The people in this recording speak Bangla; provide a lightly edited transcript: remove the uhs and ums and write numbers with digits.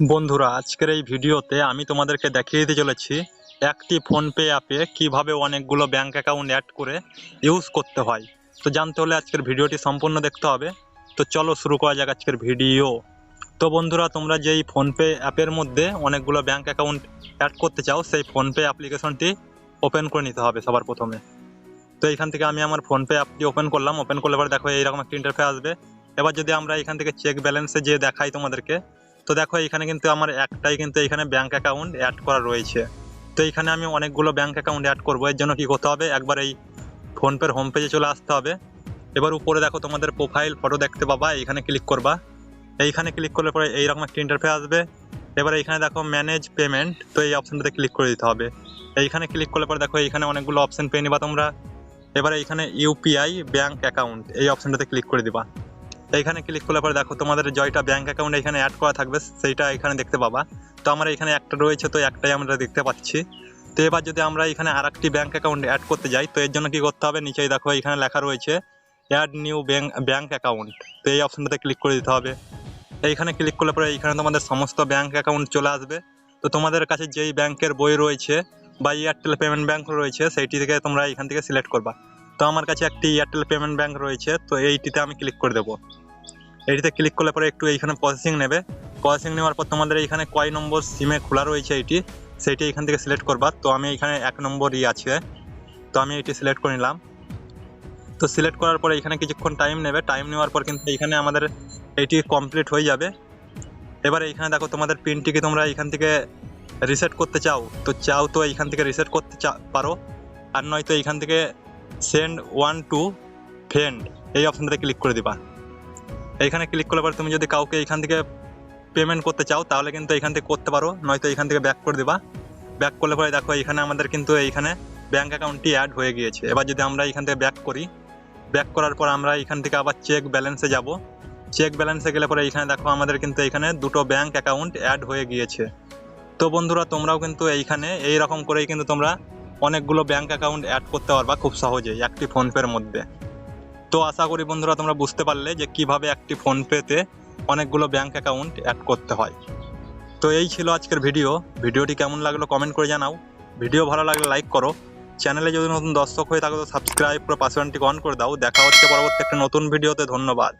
বন্ধুরা, আজকের এই ভিডিওতে আমি তোমাদেরকে দেখিয়ে দিতে চলেছি একটি ফোনপে অ্যাপে কিভাবে অনেকগুলো ব্যাংক অ্যাকাউন্ট অ্যাড করে ইউজ করতে হয়। তো জানতে হলে আজকের ভিডিওটি সম্পূর্ণ দেখতে হবে। তো চলো শুরু করা যাক আজকের ভিডিও। তো বন্ধুরা, তোমরা যেই ফোনপে অ্যাপের মধ্যে অনেকগুলো ব্যাংক অ্যাকাউন্ট অ্যাড করতে চাও, সেই ফোনপে অ্যাপ্লিকেশনটি ওপেন করে নিতে হবে সবার প্রথমে। তো এইখান থেকে আমি আমার ফোনপে অ্যাপটি ওপেন করলাম। ওপেন করলে পরে দেখো এইরকম একটা ইন্টারফেস আসবে। এবার যদি আমরা এখান থেকে চেক ব্যালেন্সে যে দেখাই তোমাদেরকে, তো দেখো এখানে কিন্তু আমার একটাই কিন্তু এখানে ব্যাংক অ্যাকাউন্ট অ্যাড করা রয়েছে। তো এইখানে আমি অনেকগুলো ব্যাংক অ্যাকাউন্ট অ্যাড করবো। এর জন্য কি করতে হবে, একবার এই ফোনপের হোম পেজে চলে আসতে হবে। এবার উপরে দেখো তোমাদের প্রোফাইল ফটো দেখতে পাবা, এইখানে ক্লিক করবা। এইখানে ক্লিক করলে পরে এইরকম একটা ইন্টারফেস আসবে। এবার এইখানে দেখো ম্যানেজ পেমেন্ট, তো এই অপশনটাতে ক্লিক করে দিতে হবে। এইখানে ক্লিক করলে পরে দেখো এইখানে অনেকগুলো অপশন পেয়ে নিবা তোমরা। এবারে এইখানে ইউপিআই ব্যাংক অ্যাকাউন্ট এই অপশনটাতে ক্লিক করে দিবা। এইখানে ক্লিক করলে পরে দেখো তোমাদের জয়টা ব্যাংক অ্যাকাউন্ট এখানে অ্যাড করা থাকবে, সেইটা এখানে দেখতে পাবা। তো আমার এখানে একটা রয়েছে, তো একটাই আমরা দেখতে পাচ্ছি। তো এবার যদি আমরা এখানে আরেকটি ব্যাংক অ্যাকাউন্ট অ্যাড করতে যাই, তো এর জন্য কি করতে হবে, নিচেই দেখো এখানে লেখা রয়েছে অ্যাড নিউ ব্যাংক অ্যাকাউন্ট, তো এই অপশনটাতে ক্লিক করে দিতে হবে। এইখানে ক্লিক করলে পরে এইখানে তোমাদের সমস্ত ব্যাংক অ্যাকাউন্ট চলে আসবে। তো তোমাদের কাছে যেই ব্যাংকের বই রয়েছে বা এয়ারটেল পেমেন্ট ব্যাংক রয়েছে, সেইটি থেকে তোমরা এখান থেকে সিলেক্ট করবা। তো আমার কাছে একটি এয়ারটেল পেমেন্ট ব্যাংক রয়েছে, তো এইটিতে আমি ক্লিক করে দেবো। এইটিতে ক্লিক করলে পরে একটু এইখানে প্রসেসিং নেবে। প্রসেসিং নেওয়ার পর তোমাদের এইখানে কয় নম্বর সিমে খোলা রয়েছে সেইটি এখান থেকে সিলেক্ট করবা। তো আমি এখানে 1 নম্বরই আছে, তো আমি এটি সিলেক্ট করে নিলাম। তো সিলেক্ট করার পরে এখানে কিছুক্ষণ টাইম নেবে। টাইম নেওয়ার পর কিন্তু এখানে আমাদের এটি কমপ্লিট হয়ে যাবে। এবারে এইখানে দেখো তোমাদের পিনটিকে তোমরা এখান থেকে রিসেট করতে চাও, তো এইখান থেকে রিসেট করতে পারো। আর নয়তো এইখান থেকে সেন্ড ওয়ান টু ফ্রেন্ড এই অপশনটাতে ক্লিক করে দিবা। এইখানে ক্লিক করলে পরে তুমি যদি কাউকে এইখান থেকে পেমেন্ট করতে চাও তাহলে কিন্তু এইখান থেকে করতে পারো, নয়তো এইখান থেকে ব্যাক করে দিবা। ব্যাক করলে পরে দেখো এইখানে আমাদের কিন্তু এইখানে ব্যাংক অ্যাকাউন্টটি অ্যাড হয়ে গিয়েছে। এবার যদি আমরা এইখান থেকে ব্যাক করি, ব্যাক করার পর আমরা এইখান থেকে আবার চেক ব্যালেন্সে যাব। চেক ব্যালেন্সে গেলে পরে এইখানে দেখো আমাদের কিন্তু এইখানে দুটো ব্যাংক অ্যাকাউন্ট অ্যাড হয়ে গিয়েছে। তো বন্ধুরা, তোমরাও কিন্তু এইখানে এইরকম করেই কিন্তু তোমরা অনেকগুলো ব্যাংক অ্যাকাউন্ট অ্যাড করতে পারবা খুব সহজেই একটি ফোনপের মধ্যে। তো আশা করি বন্ধুরা তোমরা বুঝতে পারলে যে কিভাবে একটি ফোনপেতে অনেকগুলো ব্যাংক অ্যাকাউন্ট অ্যাড করতে হয়। তো এই ছিল আজকের ভিডিওটি কেমন লাগলো কমেন্ট করে জানাও। ভিডিও ভালো লাগলে লাইক করো। চ্যানেলে যদি নতুন দর্শক হয়ে থাকো তো সাবস্ক্রাইব করে পাশে ঘন্টিটি অন করে দাও। দেখা হচ্ছে পরবর্তী একটা নতুন ভিডিওতে। ধন্যবাদ।